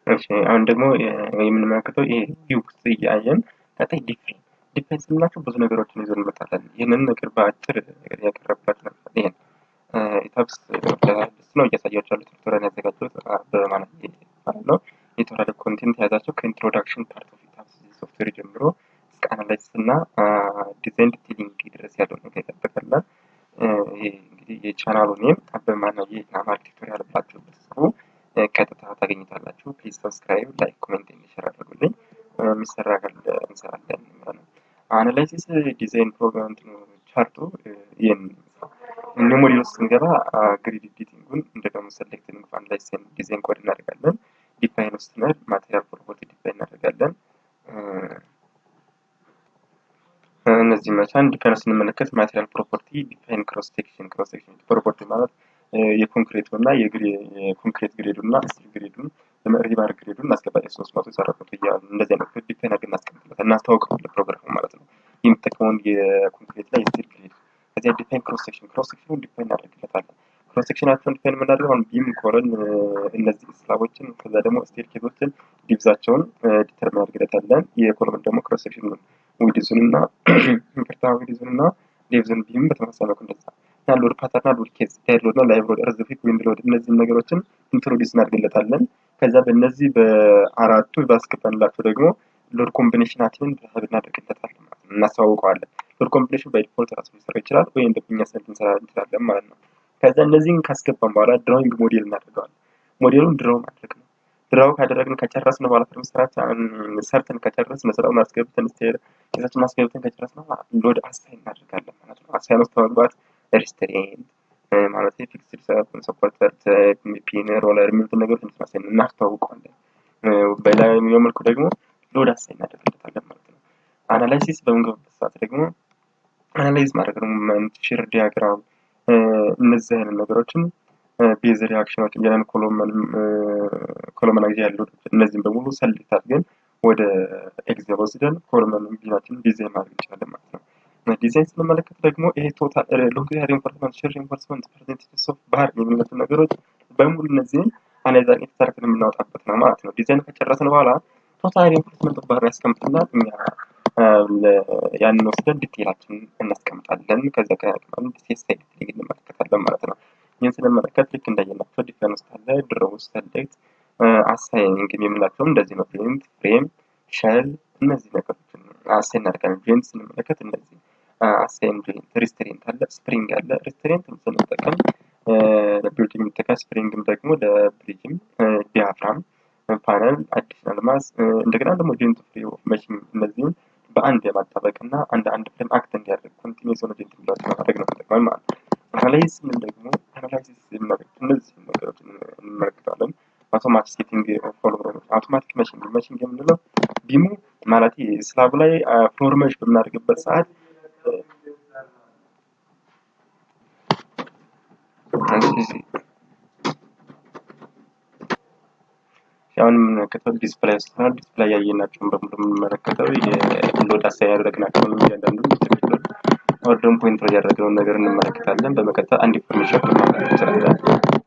እሺ አሁን ደግሞ የምንመለከተው ይሄ ቪው ውስጥ እያየን ቀጣይ ዲፌንስ የምንላቸው ብዙ ነገሮችን ይዘን እንመጣለን። ይህንን ነገር በአጭር ያቀረብኩት ነው። ይሄን ኢታብስ ነው እያሳያችሁ ያሉት ቱቶሪያል ያዘጋጀሁት በማለት ነው። የቱቶሪያል ኮንቴንት የያዛቸው ከኢንትሮዳክሽን ፓርት ኦፍ ኢታብስ ሶፍትዌር ጀምሮ እስከ አናላይሲስ እና ዲዛይን ዲቴይሊንግ ድረስ ያለው ነገር ያጠቃልላል። ይሄ እንግዲህ የቻናሉ ኔም አበማና የአማር ቱቶሪያል ብላችሁ ብትጽፉ ቀጥታ ታገኙታላችሁ። ፕሊዝ ሰብስክራይብ፣ ላይክ፣ ኮሜንት ሼር አድርጉልኝ። የሚሰራ ካለ እንሰራለን ማለት ነው። አናላይሲስ ዲዛይን ፕሮግራም ቻርቱ ይሄን እነ ሞዴል ውስጥ ስንገባ ግሪድ ኤዲቲንጉን እንደ ደግሞ ሰሌክቲንግ አናላይሲስ ዲዛይን ኮድ እናደርጋለን። ዲፋይን ውስጥ ነን ማቴሪያል ፕሮፐርቲ ዲፋይን እናደርጋለን። እነዚህ መቻን ዲፋይን ስንመለከት ማቴሪያል ፕሮፐርቲ ዲፋይን ክሮስ ሴክሽን ፕሮፐርቲ ማለት የኮንክሪት እና የኮንክሪት ግሬዱ እና ስቲል ግሬዱን ሪባር ግሬዱን እናስገባለን። 300 400 እያሉ እንደዚህ አይነት ዲፋይን አድርገን እናስቀምጥለት እናስተዋውቀዋለን ፕሮግራሙ ማለት ነው። የሚጠቀመውን የኮንክሪት ላይ ስቲል ግሬድ ከዚያ ዲፋይን ክሮስ ሴክሽኑን ዲፋይን እናደርግለታለን። ክሮስ ሴክሽናቸውን ዲፋይን የምናደርገው አሁን ቢም ኮለን እነዚህ ስላቦችን ከዛ ደግሞ ስቲል ኬዞችን ዲብዛቸውን ዲተርሚን አድርግለታለን። የኮለምን ደግሞ ክሮስ ሴክሽኑን ዊድዙን እና ዊድዙን እና ዴፕዙን ቢም በተመሳሳይ መልኩ እንደዛ ሎድ ፓተርን ሎድ ኬዝ ዳይድ ሎድ እና ላይቭ ሎድ እርዝፊክ ዊንድ ሎድ እነዚህን ነገሮችን ኢንትሮዲውስ እናደርግለታለን። ከዛ በእነዚህ በአራቱ ባስገባንላቸው ደግሞ ሎድ ኮምቢኔሽናችንን እናደርግለታለን ማለት ነው፣ እናስተዋውቀዋለን። ሎድ ኮምቢኔሽን ባይ ዲፎልት ራሱ ሊሰራ ይችላል ወይ እንደ እኛ ሰልፍ እንሰራ እንችላለን ማለት ነው። ከዛ እነዚህን ካስገባን በኋላ ድራዊንግ ሞዴል እናደርገዋለን። ሞዴሉን ድራው ማድረግ ነው። ድራው ካደረግን ከጨረስን በኋላ ሰርተን ከጨረስን ስራውን አስገብተን ኬዛችንን አስገብተን ከጨረስን በኋላ ሎድ አሳይን እናደርጋለን ማለት ነው። አሳይን ውስጥ በመግባት ሪስትሬንት ማለት ፊክስድ ሰፖርተር ፒን ሮለር የሚሉትን ነገሮች እንስማሰን እናስተዋውቀዋለን። በሌላኛው መልኩ ደግሞ ሎድ አሳይን እናደርግለታለን ማለት ነው። አናላይሲስ በምንገባበት ሰዓት ደግሞ አናላይዝ ማድረግ ነው። ሞመንት ሺር ዲያግራም እነዚህ አይነት ነገሮችን ቤዝ ሪአክሽኖች ያን ኮሎመን አግዚ ያለው እነዚህን በሙሉ ሰሌክት አድርገን ወደ ኤግዜል ወስደን ኮሎመን ቢናችን ዲዛይን ማድረግ እንችላለን ማለት ነው። ዲዛይን ስንመለከት ደግሞ ይሄ ቶታል ሎንግ ሪኢንፎርስመንት ሼር ሪኢንፎርስመንት ፐርሰንቴጅ ኦፍ ባር የሚሉትን ነገሮች በሙሉ እነዚህን አናላይዝ እየተሰራን የምናወጣበት ነው ማለት ነው። ዲዛይን ከጨረስን በኋላ ቶታል ሪኢንፎርስመንት ኦፍ ባር ያስቀምጥና እኛ ያንን ወስደን ዲቴይላችንን እናስቀምጣለን። ከዛ ከማን ዲቴይል ሳይት እንመለከታለን ማለት ነው። ይህን ስንመለከት ልክ እንዳየናቸው ዲዛይን ውስጥ አለ፣ ድሮው ውስጥ ሰሌክት አሳይኒንግ የምንላቸው እንደዚህ ነው። ፍሬም ሸል እነዚህ ነገሮችን አሳይን እናደርጋለን። ጆይንት ስንመለከት እንደዚህ አሳይን ጆይንት ሪስትሬንት አለ፣ ስፕሪንግ አለ። ሪስትሬንት ስንጠቀም ለቢልዲንግ የምንጠቀም ስፕሪንግም ደግሞ ለብሪጅም ዲያፍራም ፓነል አዲሽናል ማስ እንደገና ደግሞ ጆይንት ፍሪ ኦፍ መሽን እነዚህም በአንድ የማጣበቅና አንድ ፍሬም አክት እንዲያደርግ ኮንቲኒዩስ ሆነ ጆይንት ብላችሁ ማድረግ ነው ተጠቅመን ማለት ነው። አናላይዝ ምን ደግሞ አናላይሲስ የምናደርግ እነዚህ ነገሮች እንመለከታለን። አውቶማቲክ ሴቲንግ አውቶማቲክ መሽን የምንለው ቢሙ ማለት ስላቡ ላይ ፍሎር መሽ በምናደርግበት ሰዓት አሁን የምንመለከተው ዲስፕላይ ስታር ዲስፕላይ ያየናቸውን በሙሉ የምንመለከተው የሎድ አሳይን ያደረግናቸውን እያንዳንዱን ኦርደር ፖይንት ያደረግነውን ነገር እንመለከታለን። በመቀጠል አንድ ኢንፎርሜሽን ማድረግ እንችላለን።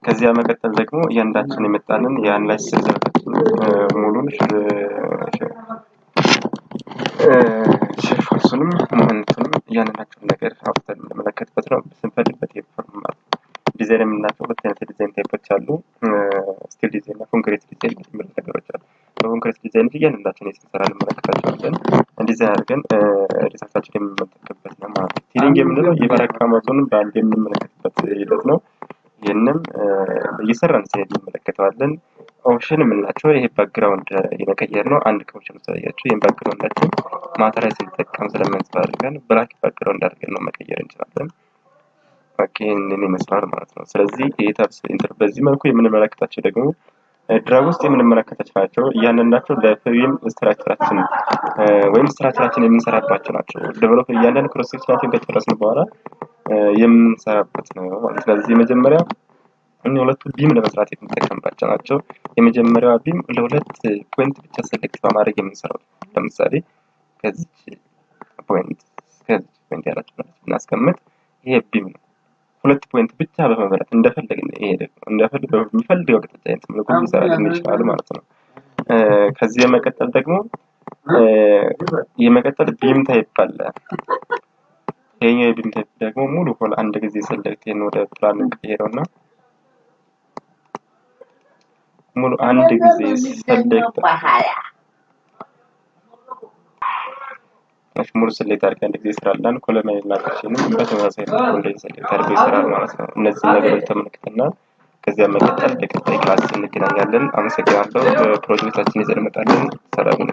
ከዚያ መቀጠል ደግሞ እያንዳንዳችን የመጣንን የአናላይሲስ ሪዛልታችን ሙሉን ሼርፎርሱንም ሞመንቱንም እያንዳንዳቸውን ነገር አውጥተን የምንመለከትበት ነው። ስንፈልግበት የፎርም ማለት ዲዛይን የምንላቸው ሁለት አይነት ዲዛይን ታይፖች አሉ። ስቲል ዲዛይን እና ኮንክሪት ዲዛይን የሚሉ ነገሮች አሉ። በኮንክሪት ዲዛይን እያንዳንዳችን ስንሰራ እንመለከታቸዋለን። ዲዛይን አድርገን ሪዛልታችን የምንመለከትበት ነው ማለት ነው። ቲሊንግ የምንለው የባር አቀማመጡን በአንድ የምንመለከትበት ሂደት ነው። ይህንም እየሰራን ሲሄድ እንመለከተዋለን። ኦፕሽን የምንላቸው ይሄ ባክግራውንድ የመቀየር ነው። አንድ ከኦፕሽን ታያችሁ ይሄን ባክግራውንዳችን ማተሪያል ስንጠቀም ስለሚያንጸባርቀን ብላክ ባክግራውንድ አድርገን ነው መቀየር እንችላለን። ኦኬ እነዚህ ይመስላል ማለት ነው። ስለዚህ የታብስ ኢንተር በዚህ መልኩ የምንመለከታቸው ደግሞ ድራግ ውስጥ የምንመለከታቸው ናቸው። እያንዳንዳቸው ለፍሬም ስትራክቸራችን ወይም ስትራክቸራችን የምንሰራባቸው ናቸው። ዴቨሎፕ እያንዳንዱ ክሮስ ሴክሽናችን ከጨረስን በኋላ የምንሰራበት ነው። ስለዚህ የመጀመሪያ ሁለቱ ቢም ለመስራት የምንጠቀምባቸው ናቸው። የመጀመሪያዋ ቢም ለሁለት ፖይንት ብቻ ሰሌክት በማድረግ የምንሰራው ለምሳሌ ከዚህ ፖይንት ያላችሁ እናስቀምጥ። ይሄ ቢም ነው። ሁለት ፖይንት ብቻ በመምረጥ እንደፈለግን ይሄ ደግሞ እንደፈለገው የሚፈልገው ቅጥታ አይነት መልኩ ሊሰራልን ይችላል ማለት ነው። ከዚህ የመቀጠል ደግሞ የመቀጠል ቢም ታይፕ አለ። ይሄኛው የቢም ታይፕ ደግሞ ሙሉ ሆል አንድ ጊዜ ሰሌክት ወደ ፕላን እንቀይረውና ሙሉ አንድ ጊዜ ሰሌክት ሙሉ ሰሌክት አድርገን አንድ ጊዜ ይሰራልናል። ኮሎናይል እና ሴክሽንም በተመሳሳይ መልኩ እንደዚህ ሰሌክት አድርገው ይሰራል ማለት ነው። እነዚህ ነገሮች ተመልክተና ከዚያ መቀጠል በቀጣይ ክላስ እንገናኛለን። አመሰግናለሁ። ፕሮጀክታችን ይዘን እንመጣለን። ሰላም ሁኑ።